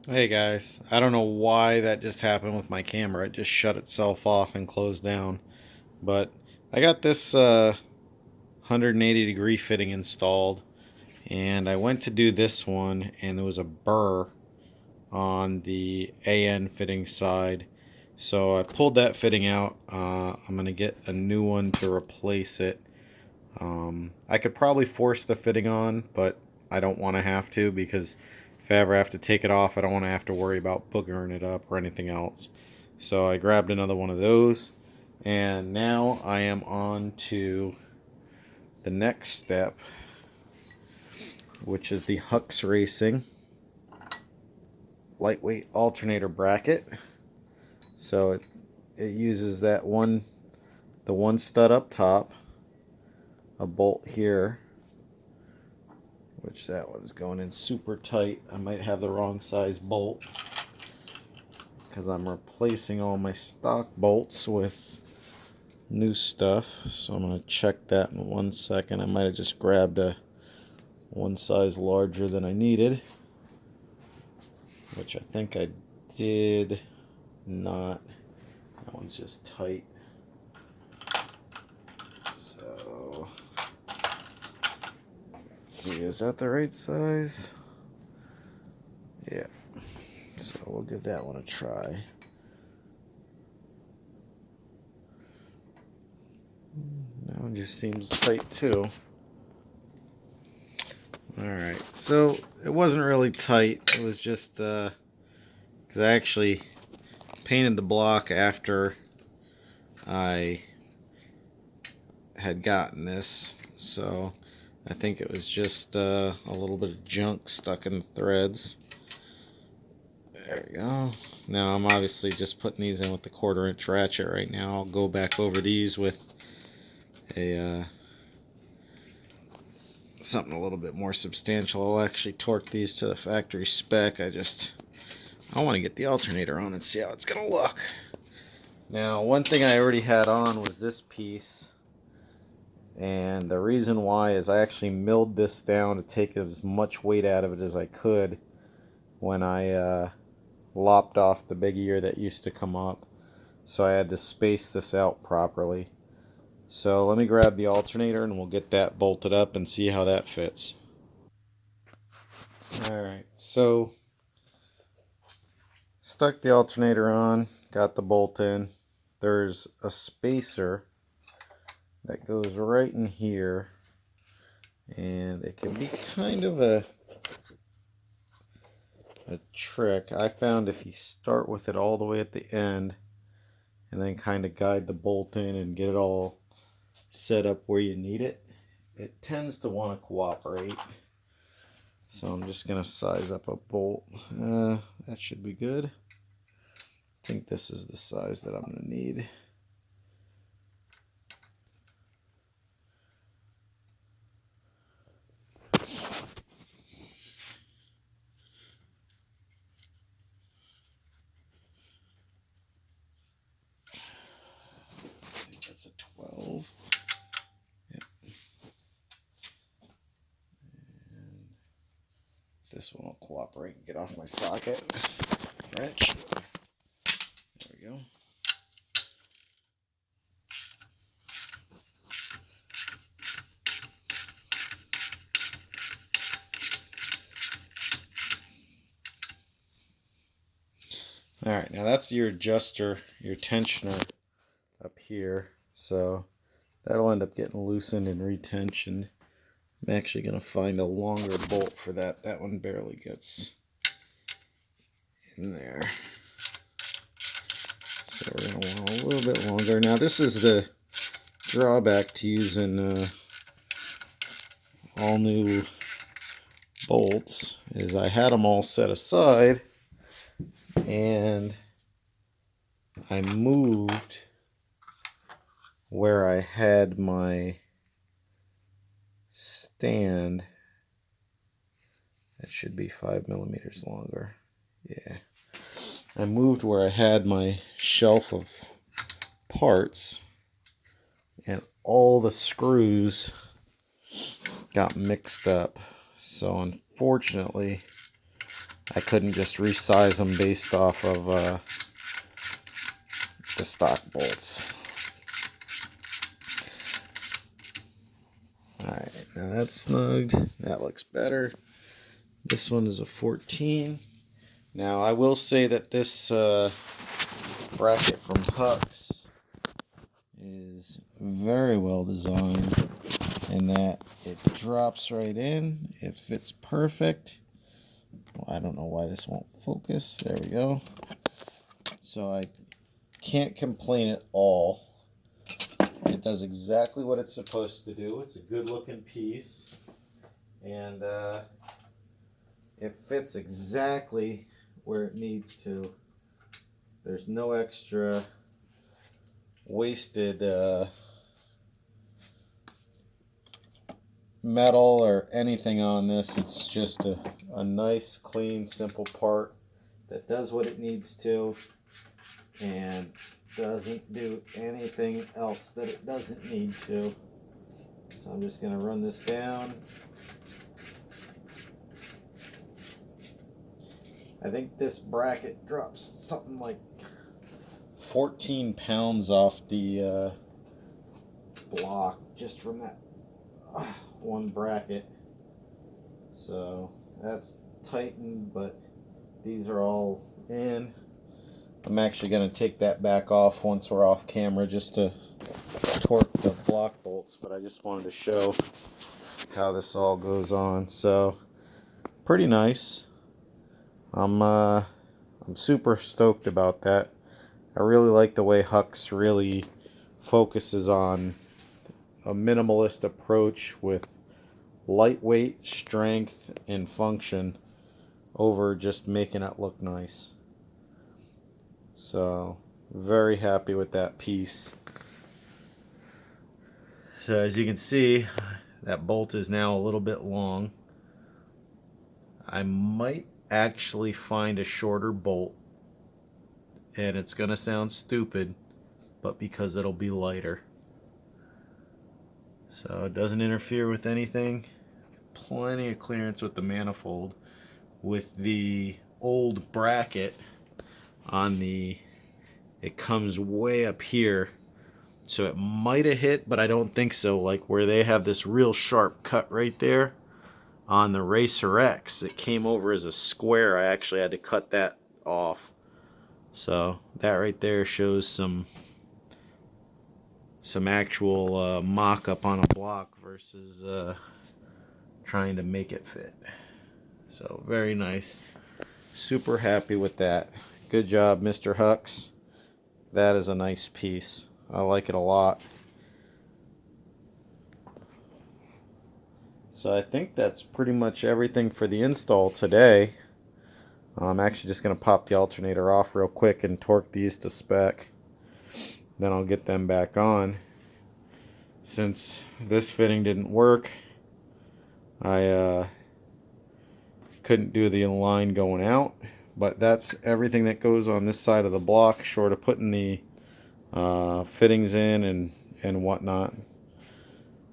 Hey guys, I don't know why that just happened with my camera. It just shut itself off and closed down. But I got this 180-degree fitting installed, and I went to do this one, and there was a burr on the AN fitting side. So I pulled that fitting out. I'm going to get a new one to replace it. I could probably force the fitting on, but I don't want to have to, because if I ever have to take it off, I don't want to have to worry about boogering it up or anything else. So I grabbed another one of those, and now I am on to the next step, which is the Hux Racing lightweight alternator bracket. So it uses the one stud up top, a bolt here, which that one's going in super tight. I might have the wrong size bolt because I'm replacing all my stock bolts with new stuff. So I'm going to check that in 1 second. I might have just grabbed a one size larger than I needed, which I think I did not. That one's just tight. So let's see, is that the right size? Yeah. So we'll give that one a try. That one just seems tight too. Alright, so it wasn't really tight. It was just because I actually painted the block after I had gotten this. So I think it was just a little bit of junk stuck in the threads. There we go. Now I'm obviously just putting these in with the 1/4-inch ratchet right now. I'll go back over these with a something a little bit more substantial. I'll actually torque these to the factory spec. I want to get the alternator on and see how it's gonna look. Now, one thing I already had on was this piece, and the reason why is I actually milled this down to take as much weight out of it as I could when I lopped off the big ear that used to come up. So I had to space this out properly. So let me grab the alternator and we'll get that bolted up and see how that fits. Alright, so stuck the alternator on, got the bolt in. There's a spacer that goes right in here, and it can be kind of a trick. I found if you start with it all the way at the end and then kind of guide the bolt in and get it all set up where you need it, it tends to want to cooperate. So I'm just going to size up a bolt. That should be good. I think this is the size that I'm going to need. I think that's a 12. Yep. And this one will cooperate and get off my socket. Wrench. There we go. Alright, now that's your adjuster, your tensioner up here. So that'll end up getting loosened and retensioned. I'm actually going to find a longer bolt for that. That one barely gets in there. So we're going to want a little bit longer. Now this is the drawback to using all new bolts, is I had them all set aside and I moved where I had my stand. That should be 5 millimeters longer. Yeah. I moved where I had my shelf of parts, and all the screws got mixed up. So unfortunately, I couldn't just resize them based off of the stock bolts. Alright, now that's snugged. That looks better. This one is a 14. Now I will say that this bracket from Hux is very well designed in that it drops right in. It fits perfect. Well, I don't know why this won't focus. There we go. So I can't complain at all. It does exactly what it's supposed to do. It's a good looking piece, and it fits exactly where it needs to. There's no extra wasted metal or anything on this. It's just a nice, clean, simple part that does what it needs to and doesn't do anything else that it doesn't need to. So I'm just going to run this down. I think this bracket drops something like 14 pounds off the block just from that one bracket. So that's tightened, but these are all in. I'm actually going to take that back off once we're off camera just to torque the block bolts, but I just wanted to show how this all goes on. So pretty nice. I'm super stoked about that. I really like the way Hux really focuses on a minimalist approach with lightweight, strength, and function over just making it look nice. So very happy with that piece. So as you can see, that bolt is now a little bit long. I might actually find a shorter bolt, and it's gonna sound stupid, but because it'll be lighter. So it doesn't interfere with anything. Plenty of clearance with the manifold. With the old bracket on it comes way up here, so it might have hit, but I don't think so. Like where they have this real sharp cut right there on the Racer X, it came over as a square. I actually had to cut that off. So that right there shows some actual mock-up on a block versus trying to make it fit. So very nice. Super happy with that. Good job, Mr. Hux. That is a nice piece. I like it a lot. So I think that's pretty much everything for the install today. I'm actually just going to pop the alternator off real quick and torque these to spec. Then I'll get them back on. Since this fitting didn't work, I couldn't do the line going out. But that's everything that goes on this side of the block, short of putting the fittings in and whatnot.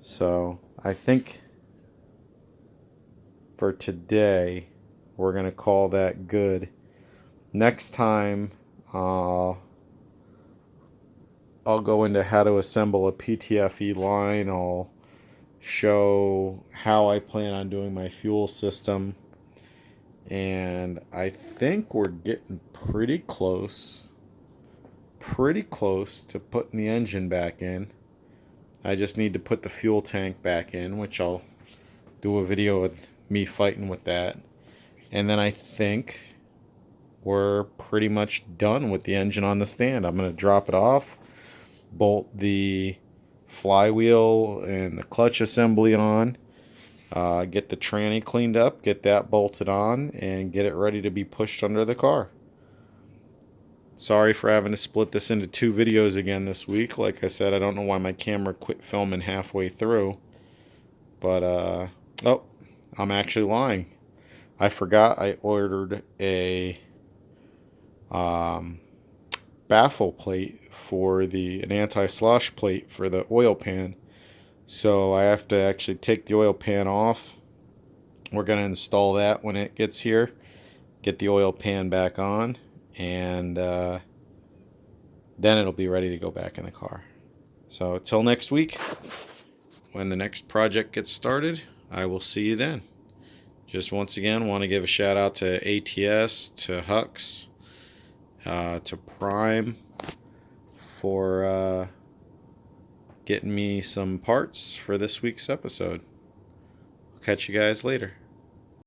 So I think for today we're gonna call that good. Next time I'll go into how to assemble a PTFE line. I'll show how I plan on doing my fuel system, and I think we're getting pretty close to putting the engine back in. I just need to put the fuel tank back in, which I'll do a video with me fighting with that. And then I think we're pretty much done with the engine on the stand. I'm going to drop it off, bolt the flywheel and the clutch assembly on, get the tranny cleaned up, get that bolted on, and get it ready to be pushed under the car. Sorry for having to split this into 2 videos again this week. Like I said, I don't know why my camera quit filming halfway through. But, oh, I'm actually lying. I forgot I ordered a baffle plate for an anti-slosh plate for the oil pan. So I have to actually take the oil pan off. We're going to install that when it gets here. get the oil pan back on, and then it'll be ready to go back in the car. So till next week, when the next project gets started, I will see you then. Just once again, want to give a shout out to ATS, to Hux, to Prime for getting me some parts for this week's episode. Catch you guys later.